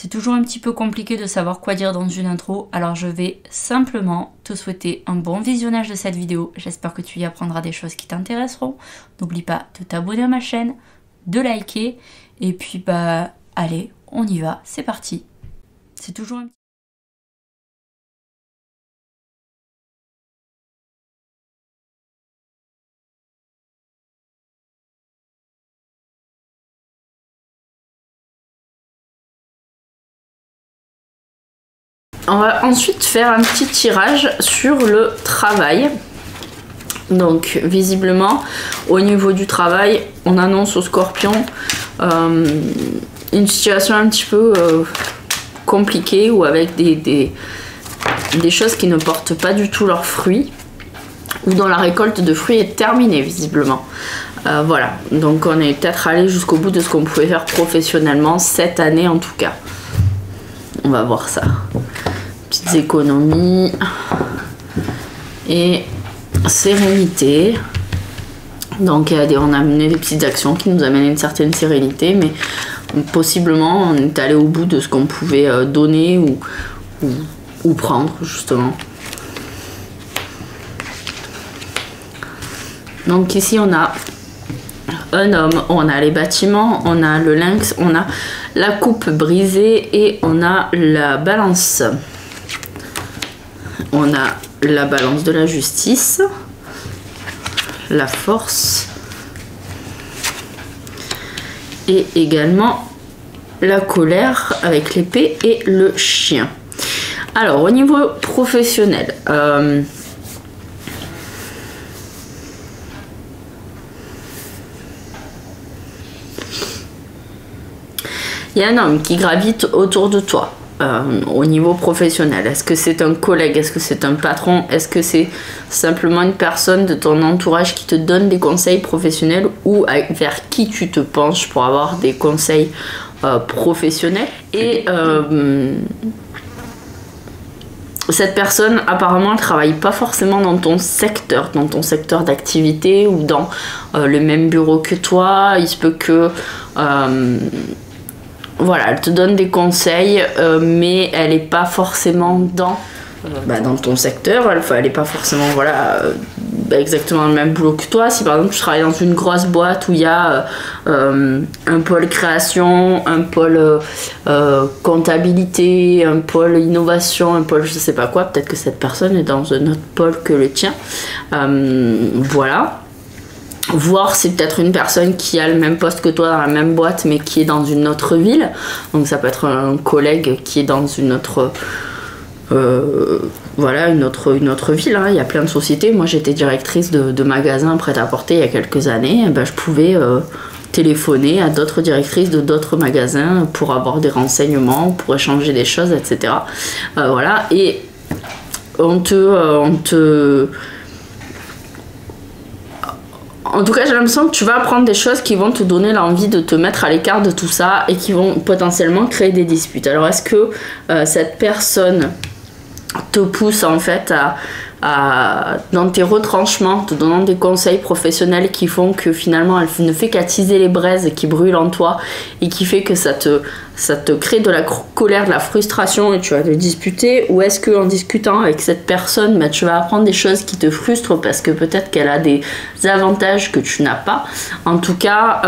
C'est toujours un petit peu compliqué de savoir quoi dire dans une intro, alors je vais simplement te souhaiter un bon visionnage de cette vidéo. J'espère que tu y apprendras des choses qui t'intéresseront. N'oublie pas de t'abonner à ma chaîne, de liker, et puis bah allez, on y va, c'est parti. C'est toujours un... On va ensuite faire un petit tirage sur le travail. Donc visiblement au niveau du travail, on annonce au Scorpion une situation un petit peu compliquée ou avec des choses qui ne portent pas du tout leurs fruits ou dont la récolte de fruits est terminée visiblement. Voilà, donc on est peut-être allé jusqu'au bout de ce qu'on pouvait faire professionnellement cette année en tout cas. On va voir ça. Petites économies et sérénité. Donc on a mené des petites actions qui nous amènent une certaine sérénité, mais possiblement on est allé au bout de ce qu'on pouvait donner ou prendre justement. Donc ici on a un homme, on a les bâtiments, on a le lynx, on a la coupe brisée et on a la balance. On a la balance de la justice, la force et également la colère avec l'épée et le chien. Alors au niveau professionnel, il y a un homme qui gravite autour de toi. Au niveau professionnel, est-ce que c'est un collègue, est-ce que c'est un patron, est-ce que c'est simplement une personne de ton entourage qui te donne des conseils professionnels ou vers qui tu te penches pour avoir des conseils professionnels. Et cette personne apparemment ne travaille pas forcément dans ton secteur d'activité ou dans le même bureau que toi. Il se peut que voilà, elle te donne des conseils, mais elle n'est pas forcément dans ton secteur. Elle n'est pas forcément exactement dans le même boulot que toi. Si par exemple tu travailles dans une grosse boîte où il y a un pôle création, un pôle comptabilité, un pôle innovation, un pôle je sais pas quoi, peut-être que cette personne est dans un autre pôle que le tien. Voilà. Voir c'est peut-être une personne qui a le même poste que toi dans la même boîte mais qui est dans une autre ville. Donc ça peut être un collègue qui est dans une autre une autre ville. Hein. Il y a plein de sociétés. Moi j'étais directrice de magasin prêt-à-porter il y a quelques années. Je pouvais téléphoner à d'autres directrices de d'autres magasins pour avoir des renseignements, pour échanger des choses, etc. Voilà. Et en tout cas, j'ai l'impression que tu vas apprendre des choses qui vont te donner l'envie de te mettre à l'écart de tout ça et qui vont potentiellement créer des disputes. Alors, est-ce que cette personne te pousse en fait dans tes retranchements, te donnant des conseils professionnels qui font que finalement elle ne fait qu'attiser les braises qui brûlent en toi et qui fait que ça te crée de la colère, de la frustration et tu vas te disputer? Ou est-ce qu'en discutant avec cette personne, tu vas apprendre des choses qui te frustrent parce que peut-être qu'elle a des avantages que tu n'as pas? En tout cas,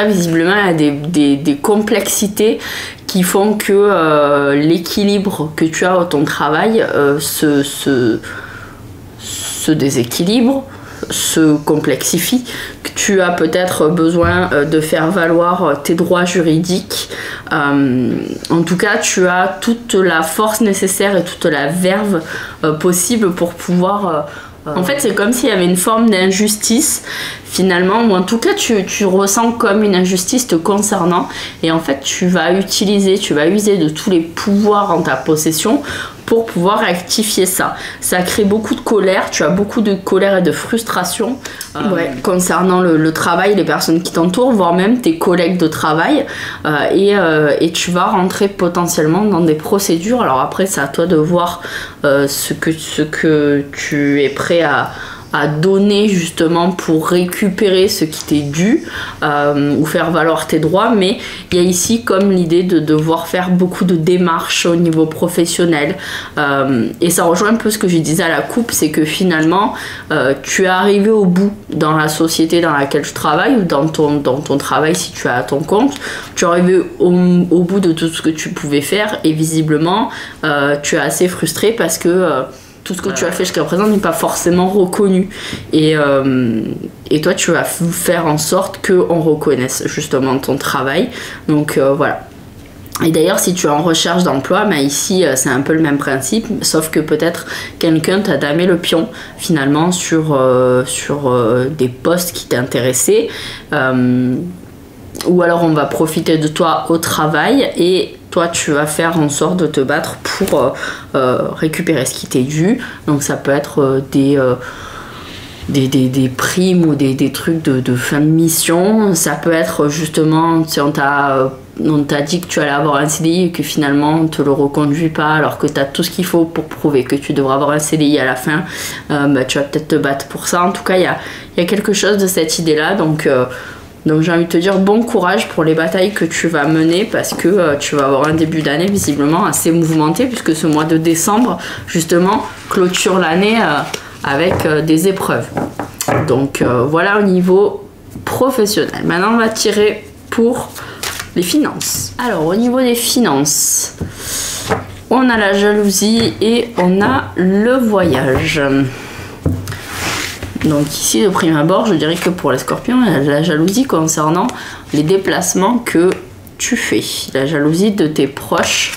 visiblement, il y a des complexités qui font que l'équilibre que tu as à ton travail se déséquilibre, se complexifie, que tu as peut-être besoin de faire valoir tes droits juridiques. En tout cas, tu as toute la force nécessaire et toute la verve possible pour pouvoir... En fait, c'est comme s'il y avait une forme d'injustice, finalement, ou en tout cas, tu ressens comme une injustice te concernant. Et en fait, tu vas user de tous les pouvoirs en ta possession pour pouvoir rectifier ça. Ça crée beaucoup de colère, tu as beaucoup de colère et de frustration concernant le travail, les personnes qui t'entourent, voire même tes collègues de travail. Et tu vas rentrer potentiellement dans des procédures. Alors après, c'est à toi de voir ce que tu es prêt à donner justement pour récupérer ce qui t'est dû ou faire valoir tes droits, mais il y a ici comme l'idée de devoir faire beaucoup de démarches au niveau professionnel et ça rejoint un peu ce que je disais à la coupe, c'est que finalement tu es arrivé au bout dans la société dans laquelle tu travailles ou dans ton travail si tu es à ton compte, tu es arrivé au bout de tout ce que tu pouvais faire et visiblement tu es assez frustré parce que tout ce que tu as fait jusqu'à présent n'est pas forcément reconnu et toi tu vas faire en sorte qu'on reconnaisse justement ton travail, donc voilà. Et d'ailleurs si tu es en recherche d'emploi, bah ici c'est un peu le même principe, sauf que peut-être quelqu'un t'a damé le pion finalement sur des postes qui t'intéressaient, ou alors on va profiter de toi au travail et toi tu vas faire en sorte de te battre pour récupérer ce qui t'est dû. Donc ça peut être des primes ou des trucs de fin de mission. Ça peut être justement si on t'a dit que tu allais avoir un CDI et que finalement on ne te le reconduit pas alors que tu as tout ce qu'il faut pour prouver que tu devras avoir un CDI à la fin. Bah, tu vas peut-être te battre pour ça. En tout cas il y a quelque chose de cette idée là, donc j'ai envie de te dire bon courage pour les batailles que tu vas mener parce que tu vas avoir un début d'année visiblement assez mouvementé puisque ce mois de décembre justement clôture l'année avec des épreuves. Donc voilà au niveau professionnel. Maintenant on va tirer pour les finances. Alors au niveau des finances, on a la jalousie et on a le voyage. Donc ici de prime abord je dirais que pour les scorpions il y a la jalousie concernant les déplacements que tu fais, la jalousie de tes proches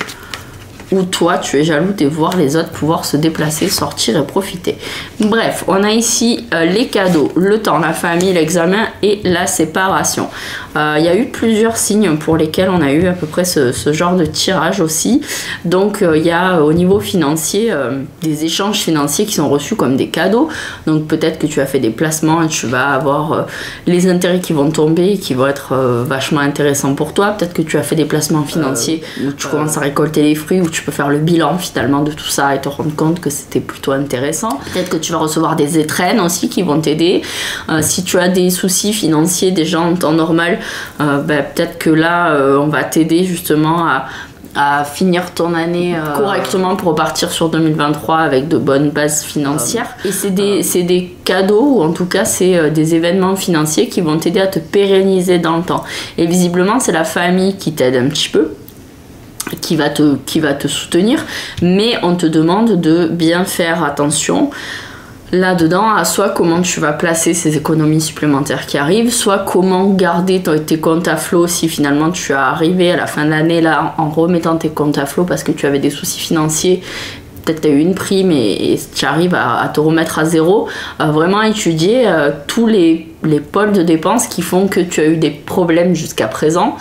ou toi tu es jaloux de voir les autres pouvoir se déplacer, sortir et profiter. Bref, on a ici les cadeaux, le temps, la famille, l'examen et la séparation. Il y a eu plusieurs signes pour lesquels on a eu à peu près ce genre de tirage aussi. Donc il y a au niveau financier des échanges financiers qui sont reçus comme des cadeaux. Donc peut-être que tu as fait des placements et tu vas avoir les intérêts qui vont tomber et qui vont être vachement intéressants pour toi. Peut-être que tu as fait des placements financiers où tu commences à récolter les fruits, où tu peux faire le bilan finalement de tout ça et te rendre compte que c'était plutôt intéressant. Peut-être que tu vas recevoir des étrennes aussi qui vont t'aider. Si tu as des soucis financiers déjà en temps normal, peut-être que là on va t'aider justement à finir ton année correctement pour repartir sur 2023 avec de bonnes bases financières. Et c'est des cadeaux, ou en tout cas c'est des événements financiers qui vont t'aider à te pérenniser dans le temps. Et visiblement c'est la famille qui t'aide un petit peu, qui va te soutenir, mais on te demande de bien faire attention là-dedans à soit comment tu vas placer ces économies supplémentaires qui arrivent, soit comment garder tes comptes à flot si finalement tu as arrivé à la fin de l'année là en remettant tes comptes à flot parce que tu avais des soucis financiers, peut-être tu as eu une prime et tu arrives à te remettre à zéro. Vraiment étudier tous les pôles de dépenses qui font que tu as eu des problèmes jusqu'à présent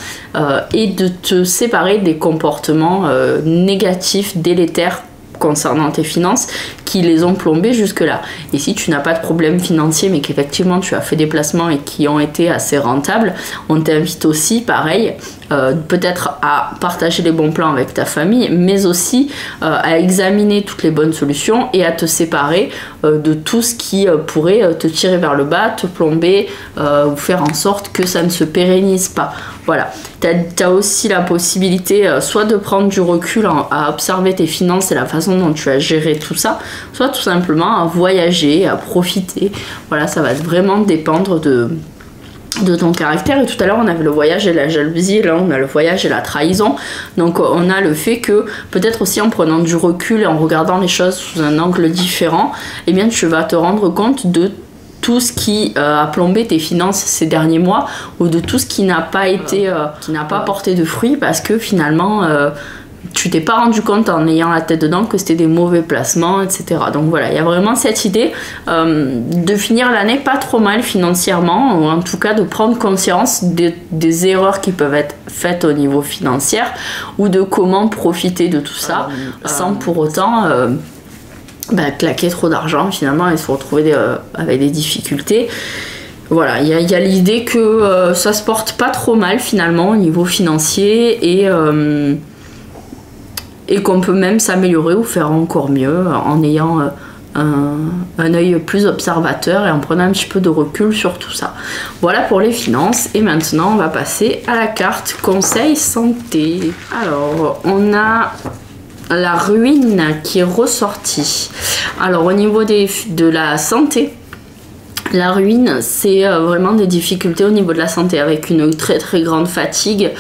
et de te séparer des comportements négatifs, délétères concernant tes finances qui les ont plombés jusque là. Et si tu n'as pas de problème financier mais qu'effectivement tu as fait des placements et qui ont été assez rentables, on t'invite aussi pareil peut-être à partager les bons plans avec ta famille, mais aussi à examiner toutes les bonnes solutions et à te séparer de tout ce qui pourrait te tirer vers le bas, te plomber ou faire en sorte que ça ne se pérennise pas. Voilà, tu as aussi la possibilité soit de prendre du recul à observer tes finances et la façon dont tu as géré tout ça, soit tout simplement à voyager, à profiter. Voilà, ça va vraiment dépendre de ton caractère. Et tout à l'heure on avait le voyage et la jalousie, et là on a le voyage et la trahison. Donc on a le fait que peut-être aussi en prenant du recul et en regardant les choses sous un angle différent, eh bien tu vas te rendre compte de tout ce qui a plombé tes finances ces derniers mois, ou de tout ce qui n'a pas été qui n'a pas porté de fruits parce que finalement tu t'es pas rendu compte en ayant la tête dedans que c'était des mauvais placements, etc. Donc voilà, il y a vraiment cette idée de finir l'année pas trop mal financièrement, ou en tout cas de prendre conscience des erreurs qui peuvent être faites au niveau financier, ou de comment profiter de tout ça sans pour autant claquer trop d'argent finalement et se retrouver avec des difficultés. Voilà, il y a l'idée que ça se porte pas trop mal finalement au niveau financier et qu'on peut même s'améliorer ou faire encore mieux en ayant un œil plus observateur et en prenant un petit peu de recul sur tout ça. Voilà pour les finances et maintenant on va passer à la carte conseil santé. Alors on a la ruine qui est ressortie. Alors au niveau de la santé, la ruine, c'est vraiment des difficultés au niveau de la santé avec une très très grande fatigue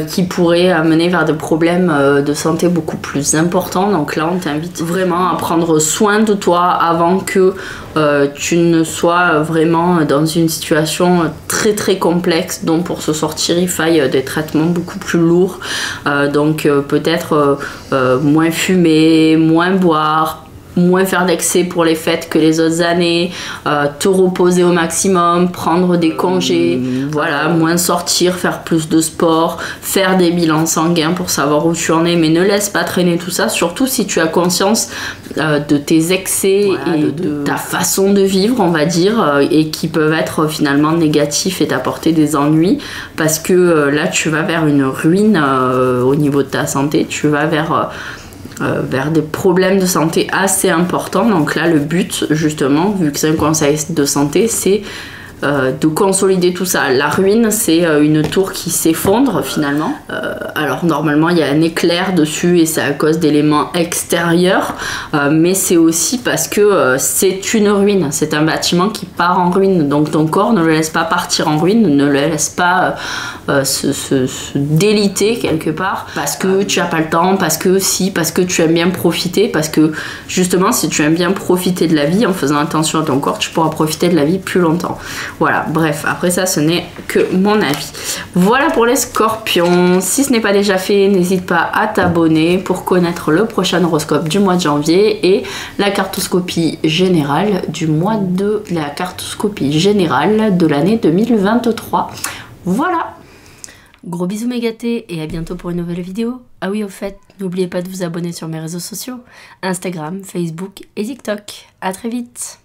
qui pourrait amener vers des problèmes de santé beaucoup plus importants. Donc là, on t'invite vraiment à prendre soin de toi avant que tu ne sois vraiment dans une situation très très complexe dont pour se sortir il faille des traitements beaucoup plus lourds. Donc peut-être moins fumer, moins boire, moins faire d'excès pour les fêtes que les autres années, te reposer au maximum, prendre des congés, voilà, moins sortir, faire plus de sport, faire des bilans sanguins pour savoir où tu en es, mais ne laisse pas traîner tout ça, surtout si tu as conscience de tes excès et de ta façon de vivre, on va dire, et qui peuvent être finalement négatifs et t'apporter des ennuis, parce que là tu vas vers une ruine au niveau de ta santé, tu vas vers des problèmes de santé assez importants. Donc là le but justement, vu que c'est un conseil de santé, c'est de consolider tout ça. La ruine, c'est une tour qui s'effondre finalement. Alors normalement il y a un éclair dessus et c'est à cause d'éléments extérieurs, mais c'est aussi parce que c'est une ruine, c'est un bâtiment qui part en ruine, donc ton corps ne le laisse pas partir en ruine, ne le laisse pas se déliter quelque part parce que tu n'as pas le temps, parce que tu aimes bien profiter, parce que justement si tu aimes bien profiter de la vie en faisant attention à ton corps, tu pourras profiter de la vie plus longtemps. Voilà, bref, après ça, ce n'est que mon avis. Voilà pour les scorpions. Si ce n'est pas déjà fait, n'hésite pas à t'abonner pour connaître le prochain horoscope du mois de janvier et la cartoscopie générale la cartoscopie générale de l'année 2023. Voilà. Gros bisous mes gâtés et à bientôt pour une nouvelle vidéo. Ah oui, au fait, n'oubliez pas de vous abonner sur mes réseaux sociaux, Instagram, Facebook et TikTok. À très vite.